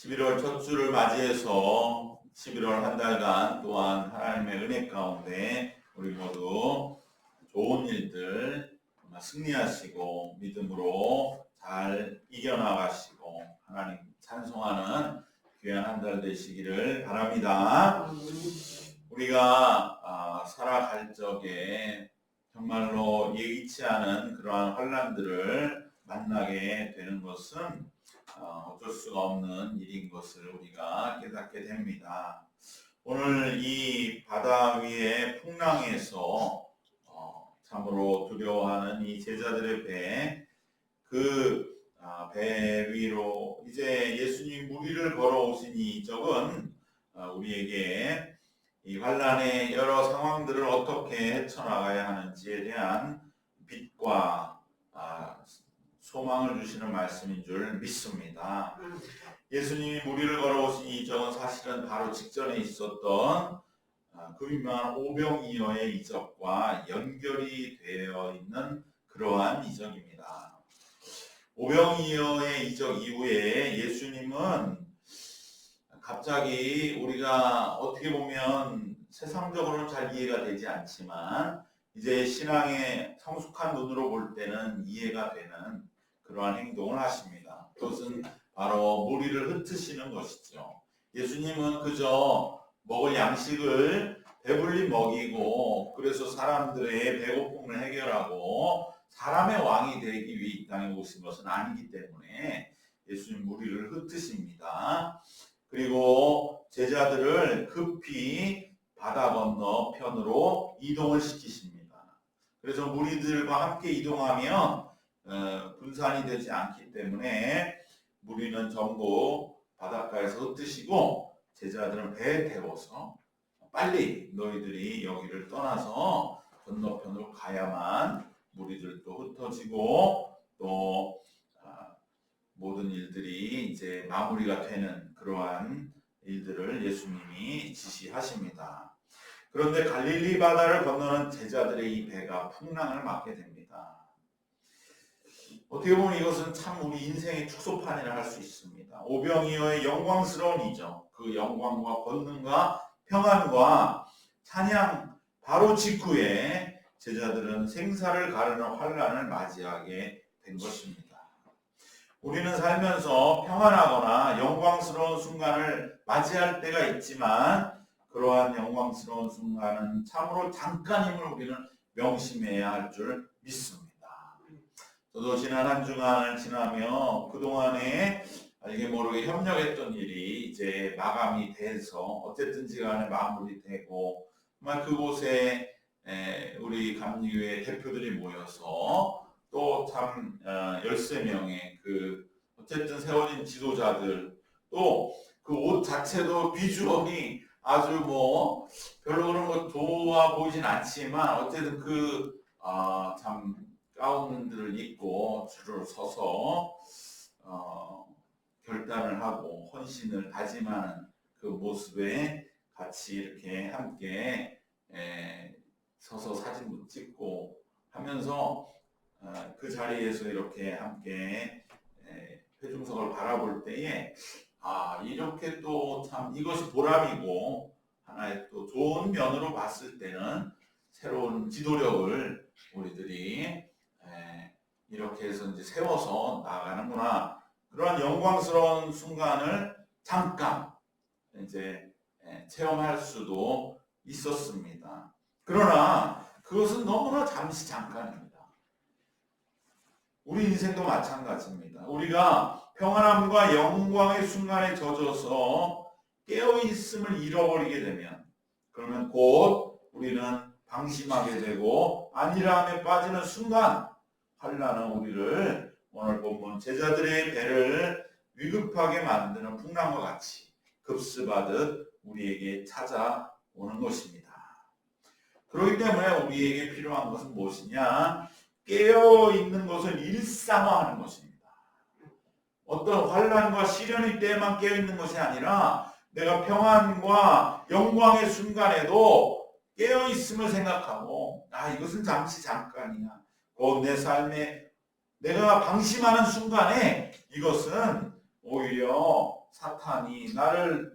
11월 첫 주를 맞이해서 11월 한 달간 또한 하나님의 은혜 가운데 우리 모두 좋은 일들 승리하시고 믿음으로 잘 이겨나가시고 하나님 찬송하는 귀한 한 달 되시기를 바랍니다. 우리가 살아갈 적에 정말로 예기치 않은 그러한 환난들을 만나게 되는 것은 어쩔 수가 없는 일인 것을 우리가 깨닫게 됩니다. 오늘 이 바다 위의 풍랑에서 참으로 두려워하는 이 제자들의 배, 배 위로 이제 예수님 물 위를 걸어오신 이 이적은 우리에게 이 환난의 여러 상황들을 어떻게 헤쳐나가야 하는지에 대한 빛과 소망을 주시는 말씀인 줄 믿습니다. 예수님이 물 위를 걸어오신 이 이적은 사실은 바로 직전에 있었던 그 유명한 오병이어의 이적과 연결이 되어 있는 그러한 이적입니다. 오병이어의 이적 이후에 예수님은 갑자기 우리가 어떻게 보면 세상적으로는 잘 이해가 되지 않지만 이제 신앙의 성숙한 눈으로 볼 때는 이해가 되는 그러한 행동을 하십니다. 그것은 바로 물 위를 흩으시는 것이죠. 예수님은 그저 먹을 양식을 배불리 먹이고 그래서 사람들의 배고픔을 해결하고 사람의 왕이 되기 위해 이 땅에 오신 것은 아니기 때문에 예수님 물 위를 흩으십니다. 그리고 제자들을 급히 바다 건너편으로 이동을 시키십니다. 그래서 무리들과 함께 이동하면 분산이 되지 않기 때문에 무리는 전부 바닷가에서 흩으시고 제자들은 배에 태워서 빨리 너희들이 여기를 떠나서 건너편으로 가야만 무리들도 흩어지고 또 모든 일들이 이제 마무리가 되는 그러한 일들을 예수님이 지시하십니다. 그런데 갈릴리 바다를 건너는 제자들의 이 배가 풍랑을 맞게 됩니다. 어떻게 보면 이것은 참 우리 인생의 축소판이라 할 수 있습니다. 오병이어의 영광스러운 이적, 그 영광과 권능과 평안과 찬양 바로 직후에 제자들은 생사를 가르는 환난을 맞이하게 된 것입니다. 우리는 살면서 평안하거나 영광스러운 순간을 맞이할 때가 있지만 그러한 영광스러운 순간은 참으로 잠깐임을 우리는 명심해야 할 줄 믿습니다. 저도 지난 한 주간을 지나며 그동안에 알게 모르게 협력했던 일이 이제 마감이 돼서 어쨌든지 간에 마무리되고 정말 그곳에 우리 감리교회 대표들이 모여서 또 참 13명의 어쨌든 세워진 지도자들 또 그 옷 자체도 비주얼이 아주 별로 그런 거 좋아 보이진 않지만 어쨌든 참 가운들을 입고 줄을 서서 결단을 하고 헌신을 다짐하는 그 모습에 같이 이렇게 함께 서서 사진도 찍고 하면서 그 자리에서 이렇게 함께 회중석을 바라볼 때에 이렇게 또 참 이것이 보람이고 하나의 또 좋은 면으로 봤을 때는 새로운 지도력을 우리들이 이렇게 해서 이제 세워서 나아가는구나. 그런 영광스러운 순간을 잠깐 이제 체험할 수도 있었습니다. 그러나 그것은 너무나 잠시 잠깐입니다. 우리 인생도 마찬가지입니다. 우리가 평안함과 영광의 순간에 젖어서 깨어있음을 잃어버리게 되면 그러면 곧 우리는 방심하게 되고 안일함에 빠지는 순간 환난은 우리를 오늘 본문 제자들의 배를 위급하게 만드는 풍랑과 같이 급습하듯 우리에게 찾아오는 것입니다. 그렇기 때문에 우리에게 필요한 것은 무엇이냐? 깨어있는 것을 일상화하는 것입니다. 어떤 환난과 시련일 때만 깨어있는 것이 아니라 내가 평안과 영광의 순간에도 깨어있음을 생각하고 이것은 잠시 잠깐이야. 곧 내 삶에 내가 방심하는 순간에 이것은 오히려 사탄이 나를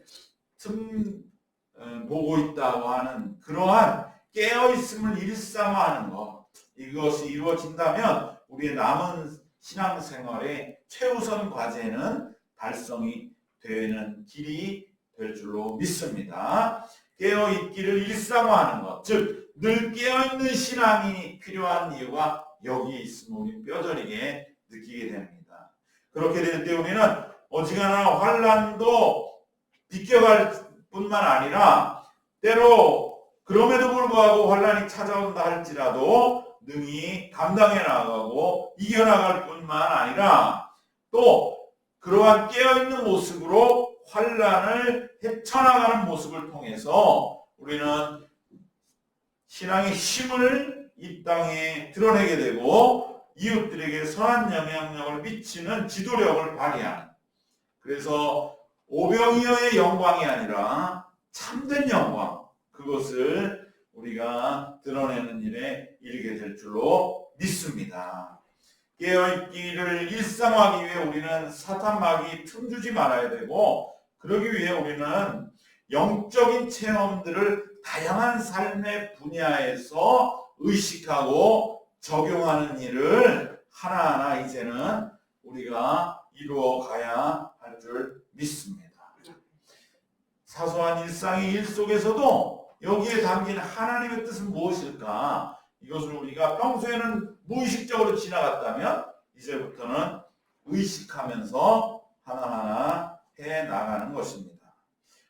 보고 있다고 하는 그러한 깨어있음을 일상화하는 것, 이것이 이루어진다면 우리의 남은 신앙생활의 최우선 과제는 달성이 되는 길이 될 줄로 믿습니다. 깨어있기를 일상화하는 것, 즉 늘 깨어있는 신앙이 필요한 이유가 여기에 있음을 우리 뼈저리게 느끼게 됩니다. 그렇게 될 때 우리는 어지간한 환난도 비껴갈 뿐만 아니라 때로 그럼에도 불구하고 환난이 찾아온다 할지라도 능히 감당해 나가고 이겨나갈 뿐만 아니라 또 그러한 깨어있는 모습으로 환난을 헤쳐나가는 모습을 통해서 우리는 신앙의 힘을 이 땅에 드러내게 되고 이웃들에게 선한 영향력을 미치는 지도력을 발휘하는, 그래서 오병이어의 영광이 아니라 참된 영광, 그것을 우리가 드러내는 일에 이르게 될 줄로 믿습니다. 깨어있기를 일상화하기 위해 우리는 사탄마귀 틈주지 말아야 되고, 그러기 위해 우리는 영적인 체험들을 다양한 삶의 분야에서 의식하고 적용하는 일을 하나하나 이제는 우리가 이루어 가야 할 줄 믿습니다. 사소한 일상의 일 속에서도 여기에 담긴 하나님의 뜻은 무엇일까? 이것을 우리가 평소에는 무의식적으로 지나갔다면 이제부터는 의식하면서 하나하나 해 나가는 것입니다.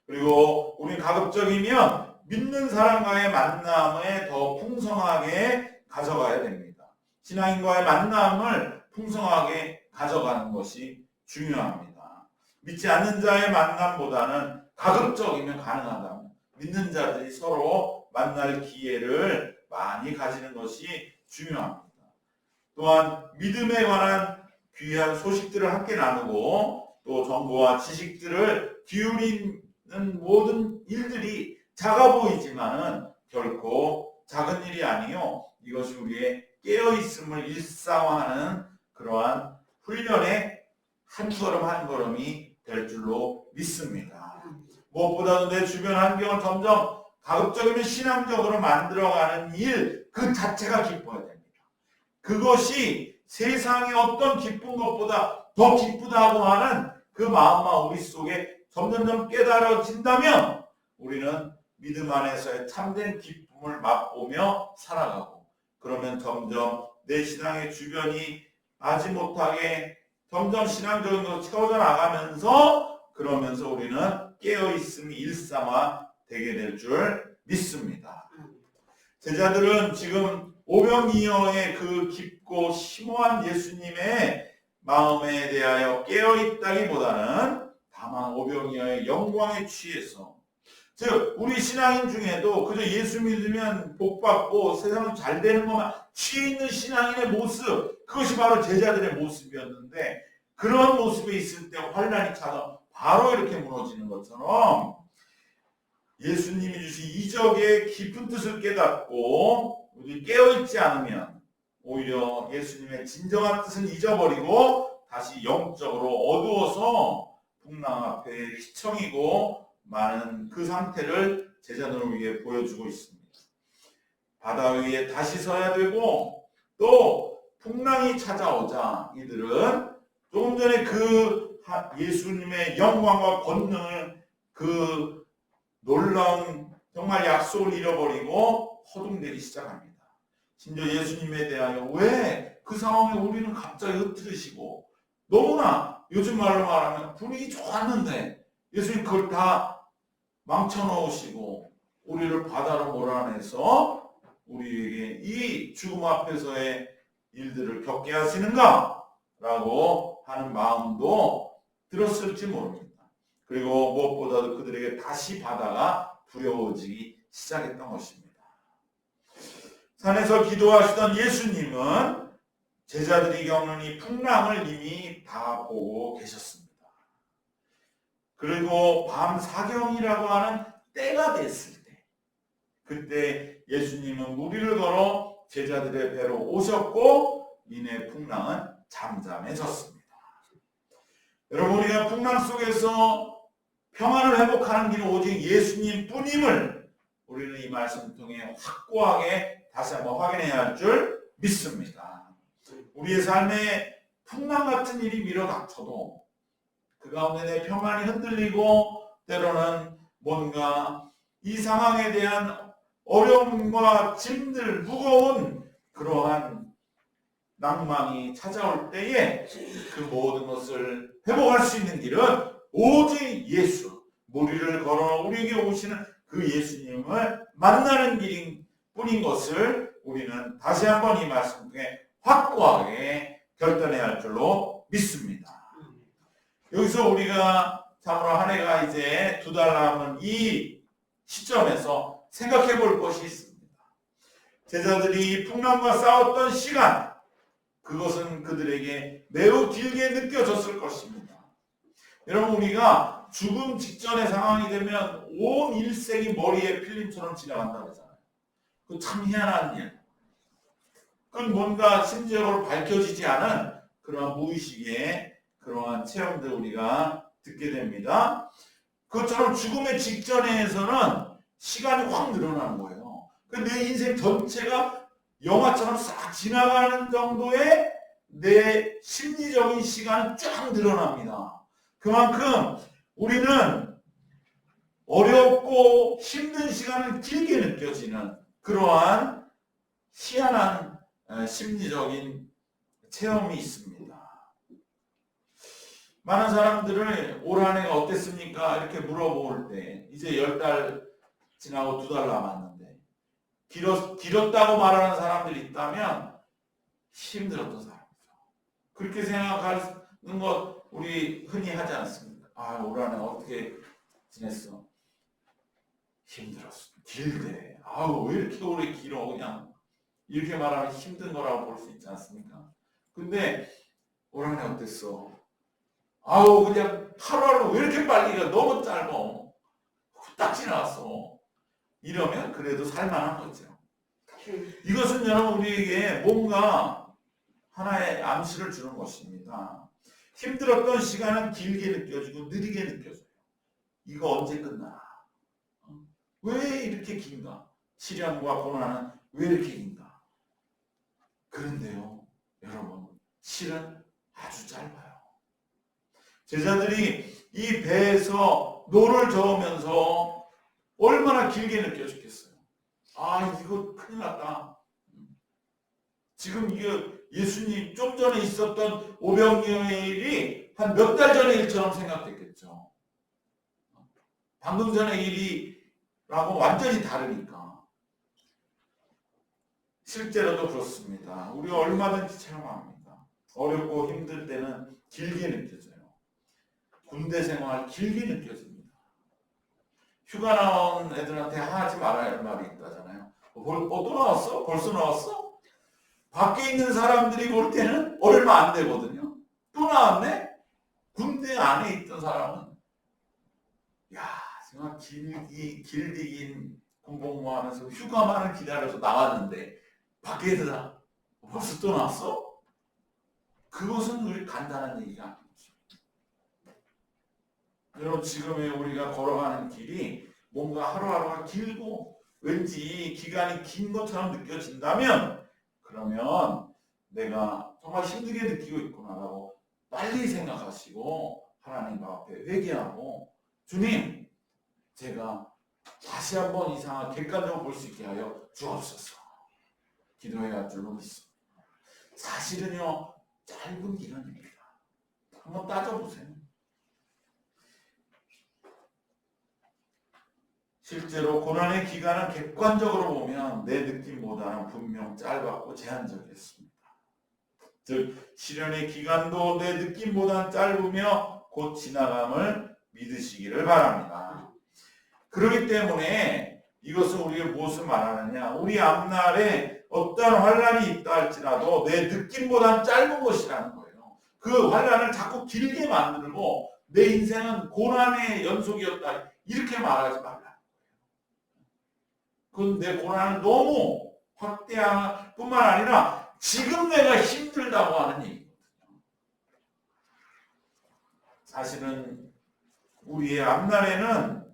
그리고 우리 가급적이면 믿는 사람과의 만남에 더 풍성하게 가져가야 됩니다. 신앙인과의 만남을 풍성하게 가져가는 것이 중요합니다. 믿지 않는 자의 만남보다는 가급적이면 가능하다면 믿는 자들이 서로 만날 기회를 많이 가지는 것이 중요합니다. 또한 믿음에 관한 귀한 소식들을 함께 나누고 또 정보와 지식들을 기울이는 모든 일들이 작아 보이지만은 결코 작은 일이 아니요, 이것이 우리의 깨어있음을 일상화하는 그러한 훈련의 한 걸음 한 걸음이 될 줄로 믿습니다. 무엇보다도 내 주변 환경을 점점 가급적이면 신앙적으로 만들어가는 일 그 자체가 기뻐야 됩니다. 그것이 세상의 어떤 기쁜 것보다 더 기쁘다고 하는 그 마음만 우리 속에 점점점 깨달아진다면 우리는 믿음 안에서의 참된 기쁨을 맛보며 살아가고, 그러면 점점 내 신앙의 주변이 아지 못하게 점점 신앙적인 것으로 채워져 나가면서, 그러면서 우리는 깨어있음이 일상화 되게 될 줄 믿습니다. 제자들은 지금 오병이어의 그 깊고 심오한 예수님의 마음에 대하여 깨어있다기보다는 다만 오병이어의 영광에 취해서, 즉 우리 신앙인 중에도 그저 예수 믿으면 복받고 세상은 잘 되는 것만 취해 있는 신앙인의 모습, 그것이 바로 제자들의 모습이었는데, 그런 모습에 있을 때 환난이 찾아 바로 이렇게 무너지는 것처럼 예수님이 주신 이적의 깊은 뜻을 깨닫고 우리 깨어있지 않으면 오히려 예수님의 진정한 뜻은 잊어버리고 다시 영적으로 어두워서 풍랑 앞에 휘청이고 많은 그 상태를 제자들을 위해 보여주고 있습니다. 바다 위에 다시 서야 되고, 또 풍랑이 찾아오자 이들은 조금 전에 그 예수님의 영광과 권능을, 그 놀라운 정말 약속을 잃어버리고 허둥대기 시작합니다. 심지어 예수님에 대하여 왜 그 상황에 우리는 갑자기 흩트리시고, 너무나 요즘 말로 말하면 분위기 좋았는데 예수님 그걸 다 망쳐놓으시고 우리를 바다로 몰아내서 우리에게 이 죽음 앞에서의 일들을 겪게 하시는가? 라고 하는 마음도 들었을지 모릅니다. 그리고 무엇보다도 그들에게 다시 바다가 두려워지기 시작했던 것입니다. 산에서 기도하시던 예수님은 제자들이 겪는 이 풍랑을 이미 다 보고 계셨습니다. 그리고 밤 사경이라고 하는 때가 됐을 때, 그때 예수님은 무리를 걸어 제자들의 배로 오셨고 이내 풍랑은 잠잠해졌습니다. 여러분, 우리가 풍랑 속에서 평안을 회복하는 길은 오직 예수님 뿐임을 우리는 이 말씀 통해 확고하게 다시 한번 확인해야 할 줄 믿습니다. 우리의 삶에 풍랑 같은 일이 밀어닥쳐도 그 가운데 내 평안이 흔들리고 때로는 뭔가 이 상황에 대한 어려움과 짐들, 무거운 그러한 낭망이 찾아올 때에 그 모든 것을 회복할 수 있는 길은 오직 예수, 무리를 걸어 우리에게 오시는 그 예수님을 만나는 길인 뿐인 것을 우리는 다시 한번 이 말씀 중에 확고하게 결단해야 할 줄로 믿습니다. 여기서 우리가 참으로 한 해가 이제 2달 남은 이 시점에서 생각해 볼 것이 있습니다. 제자들이 풍랑과 싸웠던 시간, 그것은 그들에게 매우 길게 느껴졌을 것입니다. 여러분, 우리가 죽음 직전의 상황이 되면 온 일생이 머리에 필름처럼 지나간다고 하잖아요. 그 참 희한한 일. 그건 뭔가 심지어로 밝혀지지 않은 그러한 무의식의 그러한 체험들 우리가 듣게 됩니다. 그것처럼 죽음의 직전에서는 시간이 확 늘어나는 거예요. 내 인생 전체가 영화처럼 싹 지나가는 정도의 내 심리적인 시간이 쫙 늘어납니다. 그만큼 우리는 어렵고 힘든 시간을 길게 느껴지는 그러한 희한한 심리적인 체험이 있습니다. 많은 사람들을 올 한 해가 어땠습니까? 이렇게 물어볼 때 이제 10달 지나고 2달 남았는데 길었다고 말하는 사람들이 있다면 힘들었던 사람이죠. 그렇게 생각하는 것 우리 흔히 하지 않습니까? 올 한 해 어떻게 지냈어? 힘들었어. 길대. 왜 이렇게 오래 길어? 그냥 이렇게 말하면 힘든 거라고 볼 수 있지 않습니까? 근데 올 한 해 어땠어? 그냥 하루하루 왜 이렇게 빨리 가? 너무 짧아. 후딱 지나갔어. 이러면 그래도 살만한 거죠. 이것은 여러분 우리에게 뭔가 하나의 암시를 주는 것입니다. 힘들었던 시간은 길게 느껴지고 느리게 느껴져요. 이거 언제 끝나? 왜 이렇게 긴가? 시련과 고난은 왜 이렇게 긴가? 그런데요, 여러분, 실은 아주 짧아요. 제자들이 이 배에서 노를 저으면서 얼마나 길게 느껴졌겠어요. 이거 큰일 났다. 지금 이게 예수님 좀 전에 있었던 오병이어의 일이 한 몇 달 전의 일처럼 생각됐겠죠. 방금 전의 일이라고 완전히 다르니까. 실제로도 그렇습니다. 우리가 얼마든지 체험합니다. 어렵고 힘들 때는 길게 느껴져요. 군대 생활 길게 느껴집니다. 휴가 나온 애들한테 하지 말아야 할 말이 있다잖아요. 또 나왔어? 벌써 나왔어? 밖에 있는 사람들이 볼 때는 얼마 안 되거든요. 또 나왔네? 군대 안에 있던 사람은 정말 길디긴 군복무 하면서 휴가만을 기다려서 나왔는데 밖에 있는 벌써 또 나왔어? 그것은 우리 간단한 얘기가 아니죠. 여러분, 지금의 우리가 걸어가는 길이 뭔가 하루하루가 길고 왠지 기간이 긴 것처럼 느껴진다면 그러면 내가 정말 힘들게 느끼고 있구나라고 빨리 생각하시고 하나님 앞에 회개하고 주님, 제가 다시 한번 이 상황을 객관적으로 볼 수 있게 하여 주옵소서. 기도해야 할 줄로 믿습니다. 사실은요, 짧은 기간입니다. 한번 따져보세요. 실제로 고난의 기간은 객관적으로 보면 내 느낌보다는 분명 짧았고 제한적이었습니다. 즉 시련의 기간도 내 느낌보다는 짧으며 곧 지나감을 믿으시기를 바랍니다. 그렇기 때문에 이것은 우리가 무엇을 말하느냐? 우리 앞날에 어떤 환란이 있다 할지라도 내 느낌보다는 짧은 것이라는 거예요. 그 환란을 자꾸 길게 만들고 내 인생은 고난의 연속이었다 이렇게 말하지 말라. 그건 내 고난을 너무 확대할 뿐만 아니라 지금 내가 힘들다고 하는 얘기거든요. 사실은 우리의 앞날에는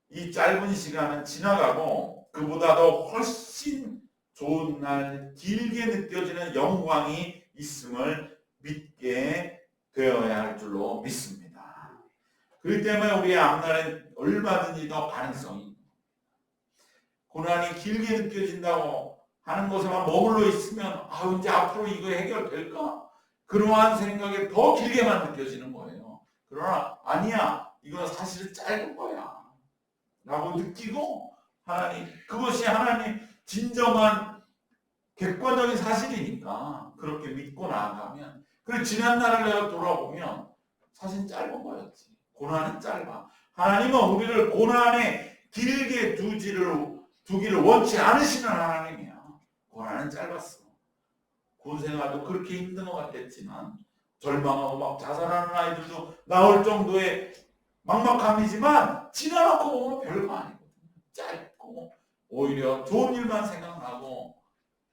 이 짧은 시간은 지나가고 그보다도 훨씬 좋은 날, 길게 느껴지는 영광이 있음을 믿게 되어야 할 줄로 믿습니다. 그렇기 때문에 우리의 앞날엔 얼마든지 더 가능성이, 고난이 길게 느껴진다고 하는 곳에만 머물러 있으면 이제 앞으로 이거 해결될까? 그러한 생각에 더 길게만 느껴지는 거예요. 그러나 아니야, 이건 사실은 짧은 거야 라고 느끼고, 그것이 하나님 진정한 객관적인 사실이니까 그렇게 믿고 나아가면, 그리고 지난 날을 내가 돌아보면 사실 짧은 거였지. 고난은 짧아. 하나님은 우리를 고난에 길게 두기를 원치 않으시는 하나님이야. 고난은 짧았어. 군 생활도 그렇게 힘든 것 같았지만, 절망하고 막 자살하는 아이들도 나올 정도의 막막함이지만 지나놓고 보면 별거 아니거든요. 짧고 오히려 좋은 일만 생각나고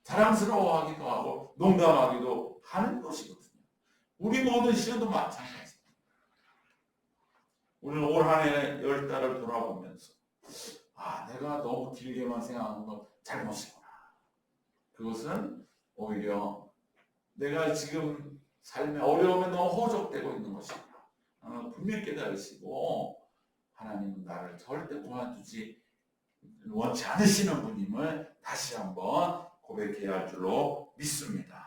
자랑스러워하기도 하고 농담하기도 하는 것이거든요. 우리 모든 시간도 마찬가지입니다. 우리는 올 한 해 10달을 돌아보면서 내가 너무 길게만 생각하는 건 잘못이구나. 그것은 오히려 내가 지금 삶의 어려움에 너무 허적되고 있는 것이구나. 분명히 깨달으시고, 하나님은 나를 절대 그만두지 원치 않으시는 분임을 다시 한번 고백해야 할 줄로 믿습니다.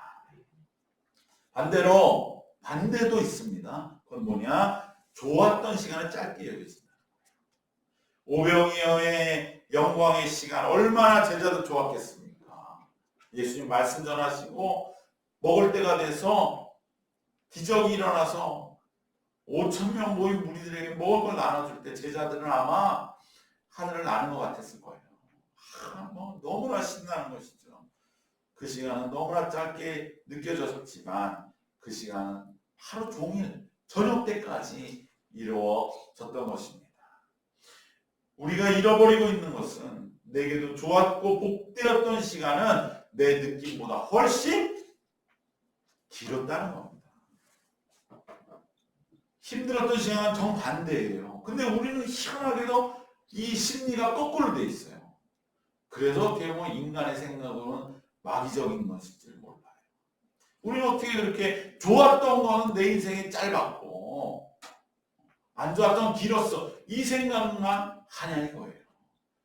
반대도 있습니다. 그건 뭐냐? 좋았던 시간을 짧게 여겨진다. 오병이어의 영광의 시간, 얼마나 제자도 좋았겠습니까? 예수님 말씀 전하시고 먹을 때가 돼서 기적이 일어나서 5,000명 모인 무리들에게 먹을 걸 나눠줄 때 제자들은 아마 하늘을 나는 것 같았을 거예요. 너무나 신나는 것이죠. 그 시간은 너무나 짧게 느껴졌지만 그 시간은 하루 종일 저녁 때까지 이루어졌던 것입니다. 우리가 잃어버리고 있는 것은 내게도 좋았고 복되었던 시간은 내 느낌보다 훨씬 길었다는 겁니다. 힘들었던 시간은 정반대예요. 근데 우리는 희한하게도 이 심리가 거꾸로 돼 있어요. 그래서 어떻게 보면 인간의 생각으로는 마귀적인 것일지 몰라요. 우리는 어떻게 그렇게 좋았던 거는 내 인생이 짧았고 안 좋았던 건 길었어, 이 생각만 하냐 이거예요.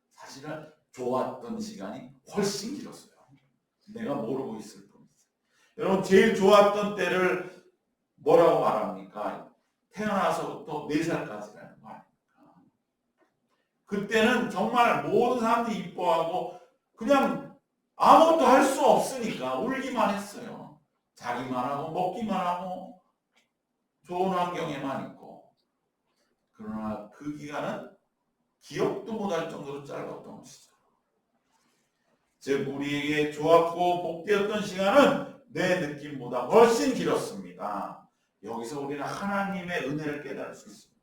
사실은 좋았던 시간이 훨씬 길었어요. 내가 모르고 있을 뿐이지. 여러분, 제일 좋았던 때를 뭐라고 말합니까? 태어나서부터 4살까지라는 거 아닙니까? 그때는 정말 모든 사람들이 이뻐하고 그냥 아무것도 할 수 없으니까 울기만 했어요. 자기만 하고 먹기만 하고 좋은 환경에만 있고. 그러나 그 기간은 기억도 못할 정도로 짧았던 것이죠. 즉 우리에게 좋았고 복되었던 시간은 내 느낌보다 훨씬 길었습니다. 여기서 우리는 하나님의 은혜를 깨달을 수 있습니다.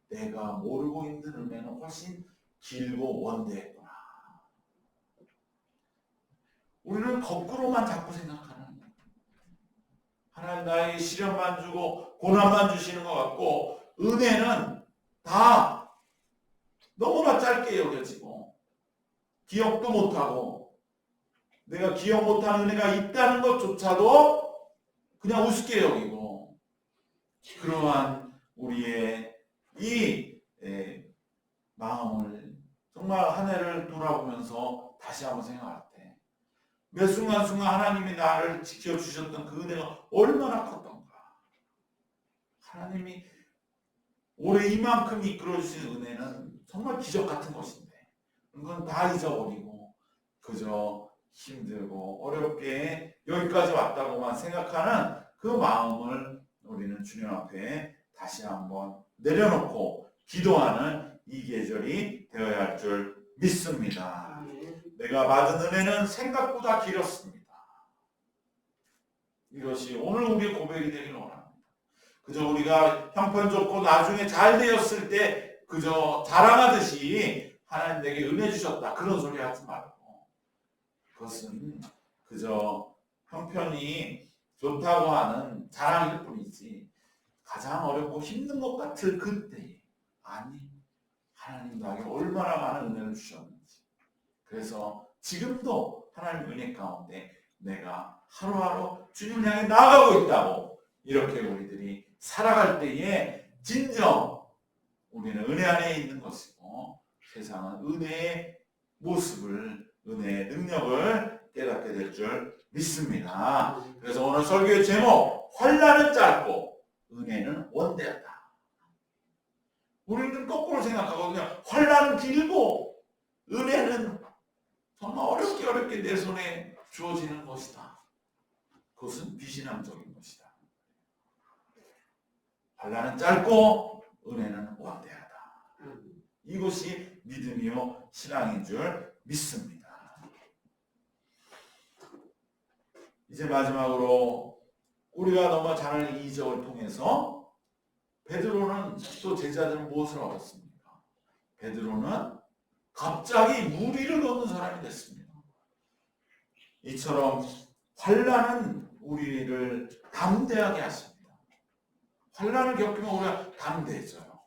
내가 모르고 있는 은혜는 훨씬 길고 원대했구나. 우리는 거꾸로만 자꾸 생각하는 거예요. 하나님 나에게 시련만 주고 고난만 주시는 것 같고 은혜는 다 너무나 짧게 여겨지고 기억도 못하고 내가 기억 못하는 은혜가 있다는 것조차도 그냥 우습게 여기고, 그러한 우리의 이 마음을 정말 한 해를 돌아보면서 다시 한번 생각할 때 몇 순간순간 하나님이 나를 지켜주셨던 그 은혜가 얼마나 컸던가. 하나님이 올해 이만큼 이끌어주신 은혜는 정말 기적 같은 것인데 그건 다 잊어버리고 그저 힘들고 어렵게 여기까지 왔다고만 생각하는 그 마음을 우리는 주님 앞에 다시 한번 내려놓고 기도하는 이 계절이 되어야 할 줄 믿습니다. 내가 받은 은혜는 생각보다 길었습니다. 이것이 오늘 우리의 고백이 되기를 원합니다. 그저 우리가 형편 좋고 나중에 잘 되었을 때 그저 자랑하듯이 하나님 내게 은혜 주셨다 그런 소리 하지 말고, 그것은 그저 형편이 좋다고 하는 자랑일 뿐이지 가장 어렵고 힘든 것 같을 그때, 아니, 하나님 나에게 얼마나 많은 은혜를 주셨는지. 그래서 지금도 하나님 은혜 가운데 내가 하루하루 주님을 향해 나아가고 있다고, 이렇게 우리들이 살아갈 때에 진정 우리는 은혜 안에 있는 것이고, 세상은 은혜의 모습을, 은혜의 능력을 깨닫게 될 줄 믿습니다. 그래서 오늘 설교의 제목, 환난은 짧고 은혜는 원대하다. 우리는 거꾸로 생각하거든요. 환난은 길고 은혜는 정말 어렵게 내 손에 주어지는 것이다. 그것은 비신앙적인 것이다. 환난은 짧고 은혜는 원대하다. 이것이 믿음이요 신앙인 줄 믿습니다. 이제 마지막으로 우리가 너무 잘 아는 이 적을 통해서 베드로는 또 제자들은 무엇을 얻었습니까? 베드로는 갑자기 무리를 얻는 사람이 됐습니다. 이처럼 환난은 우리를 담대하게 하십니다. 환난을 겪으면 우리가 담대해져요.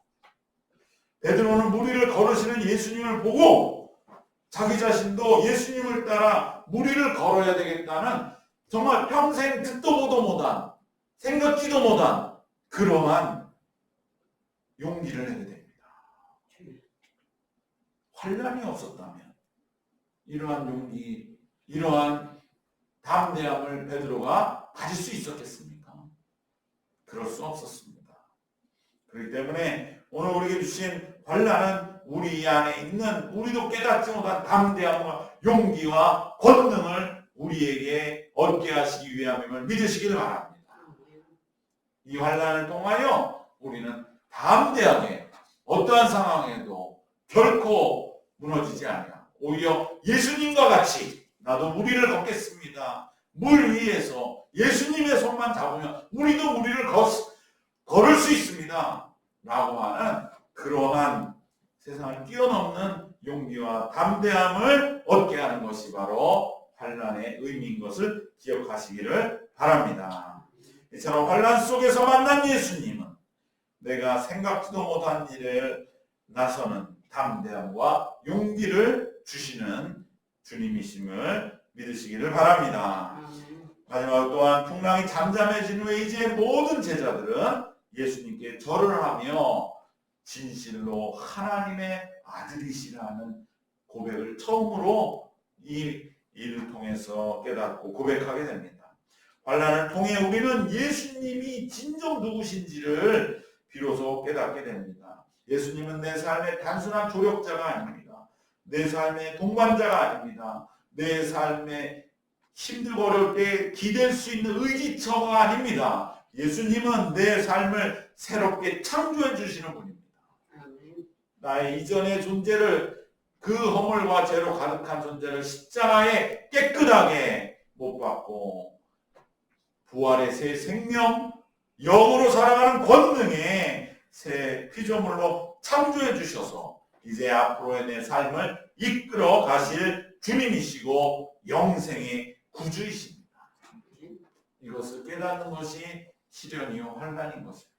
베드로는 무리를 걸으시는 예수님을 보고 자기 자신도 예수님을 따라 무리를 걸어야 되겠다는 정말 평생 듣도 보도 못한, 생각지도 못한 그러한 용기를 내게 됩니다. 환난이 없었다면 이러한 용기, 이러한 담대함을 베드로가 가질 수 있었겠습니까? 그럴 수 없었습니다. 그렇기 때문에 오늘 우리에게 주신 환난은 우리 안에 있는, 우리도 깨닫지 못한 담대함과 용기와 권능을 우리에게 얻게 하시기 위함임을 믿으시길 바랍니다. 이 환난을 통하여 우리는 담대하게 어떠한 상황에도 결코 무너지지 않아요. 오히려 예수님과 같이 나도 무리를 걷겠습니다. 물 위에서 예수님의 손만 잡으면 우리도 무리를 걸을 수 있습니다. 라고 하는 그러한 세상을 뛰어넘는 용기와 담대함을 얻게 하는 것이 바로 환난의 의미인 것을 기억하시기를 바랍니다. 이처럼 환난 속에서 만난 예수님은 내가 생각지도 못한 일을 나서는 담대함과 용기를 주시는 주님이심을 믿으시기를 바랍니다. 마지막으로 또한 풍랑이 잠잠해진 후에 이제 모든 제자들은 예수님께 절을 하며 진실로 하나님의 아들이시라는 고백을 처음으로 이 일을 통해서 깨닫고 고백하게 됩니다. 환난을 통해 우리는 예수님이 진정 누구신지를 비로소 깨닫게 됩니다. 예수님은 내 삶의 단순한 조력자가 아닙니다. 내 삶의 동반자가 아닙니다. 내 삶에 힘들고 어려울 때 기댈 수 있는 의지처가 아닙니다. 예수님은 내 삶을 새롭게 창조해 주시는 분입니다. 나의 이전의 존재를, 그 허물과 죄로 가득한 존재를 십자가에 깨끗하게 못 박고 부활의 새 생명, 영으로 살아가는 권능의 새 피조물로 창조해 주셔서 이제 앞으로의 내 삶을 이끌어 가실 주님이시고 영생의 구주이십니다. 이것을 깨닫는 것이 시련이요 환난인 것입니다.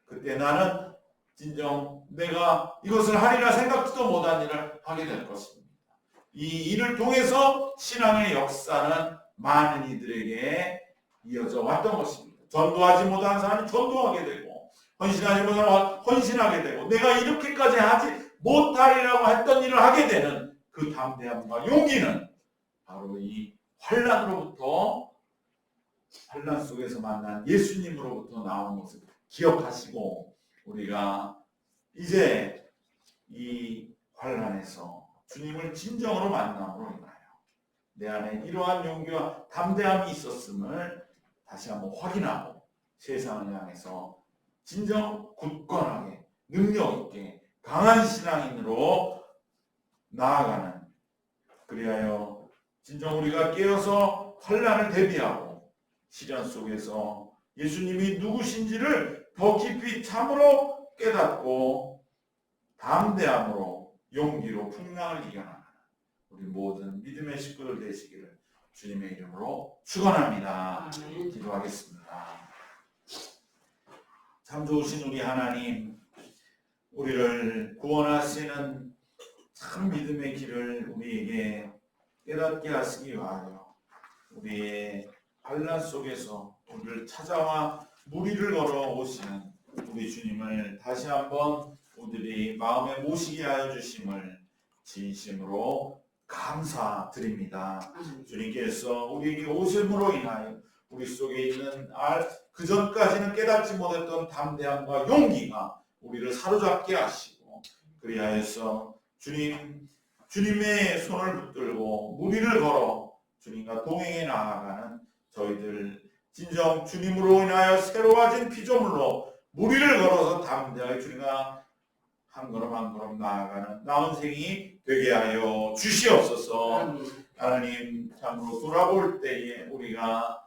그때 나는 진정 내가 이것을 하리라 생각지도 못한 일을 하게 될 것입니다. 이 일을 통해서 신앙의 역사는 많은 이들에게 이어져 왔던 것입니다. 전도하지 못한 사람이 전도하게 되고, 헌신하지 못한 사람이 헌신하게 되고, 내가 이렇게까지 하지 못하리라고 했던 일을 하게 되는 그 담대함과 용기는 바로 이 환난으로부터, 환난 속에서 만난 예수님으로부터 나온 것을 기억하시고, 우리가 이제 이 환난에서 주님을 진정으로 만남으로 인하여 내 안에 이러한 용기와 담대함이 있었음을 다시 한번 확인하고 세상을 향해서 진정 굳건하게 능력 있게 강한 신앙인으로 나아가는, 그리하여 진정 우리가 깨어서 환난을 대비하고 시련 속에서 예수님이 누구신지를 더 깊이 참으로 깨닫고 담대함으로 용기로 풍랑을 이겨나가는 우리 모든 믿음의 식구들 되시기를 주님의 이름으로 축원합니다. 기도하겠습니다. 참 좋으신 우리 하나님, 우리를 구원하시는 참 믿음의 길을 우리에게 깨닫게 하시기 위하여 우리의 환난 속에서 우리를 찾아와 무리를 걸어 오시는 우리 주님을 다시 한번 우리들이 마음에 모시게 하여 주심을 진심으로 감사드립니다. 주님께서 우리에게 오심으로 인하여 우리 속에 있는 그 전까지는 깨닫지 못했던 담대함과 용기가 우리를 사로잡게 하시고, 그리하여서 주님의 손을 붙들고 무리를 걸어 주님과 동행해 나아가는 저희들, 진정 주님으로 인하여 새로워진 피조물로 무리를 걸어서 담대하게 주님과 한 걸음 한 걸음 나아가는 남은 생이 되게 하여 주시옵소서. 하나님, 참으로 돌아볼 때에 우리가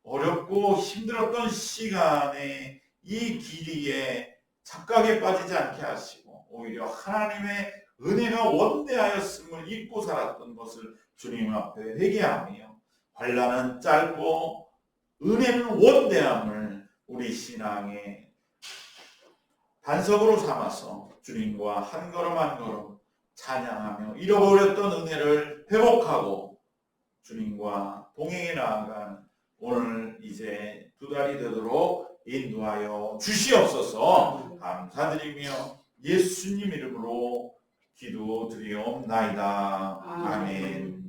어렵고 힘들었던 시간에 이 길이에 착각에 빠지지 않게 하시고, 오히려 하나님의 은혜가 원대하였음을 잊고 살았던 것을 주님 앞에 회개하며, 환난은 짧고 은혜는 원대함을 우리 신앙의 반석으로 삼아서 주님과 한 걸음 한 걸음 찬양하며 잃어버렸던 은혜를 회복하고 주님과 동행해 나아가는 오늘 이제 두 달이 되도록 인도하여 주시옵소서. 감사드리며 예수님 이름으로 기도드리옵나이다. 아멘.